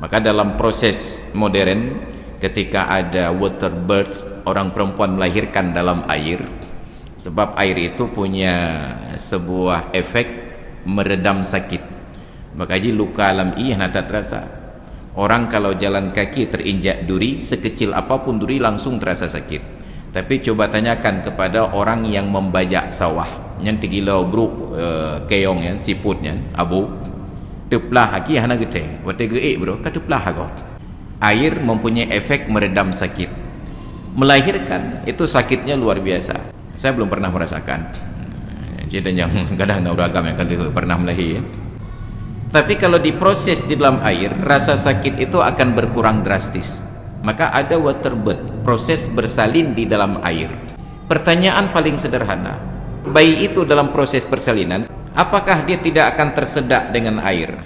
Maka dalam proses modern, ketika ada water births, orang perempuan melahirkan dalam air, sebab air itu punya sebuah efek meredam sakit. Maka jadi luka alam iya nak terasa. Orang kalau jalan kaki terinjak duri, sekecil apapun duri langsung terasa sakit. Tapi coba tanyakan kepada orang yang membajak sawah, yang tigilau bro keong yang siputnya abu teplah lagi hana gede wate geek bro kateplah agot. Air mempunyai efek meredam sakit. Melahirkan itu sakitnya luar biasa. Saya belum pernah merasakan. Jadi yang kadang ada beragam yang kalau pernah melahir. Tapi kalau diproses di dalam air, rasa sakit itu akan berkurang drastis. Maka ada water birth, proses bersalin di dalam air. Pertanyaan paling sederhana, bayi itu dalam proses persalinan, apakah dia tidak akan tersedak dengan air?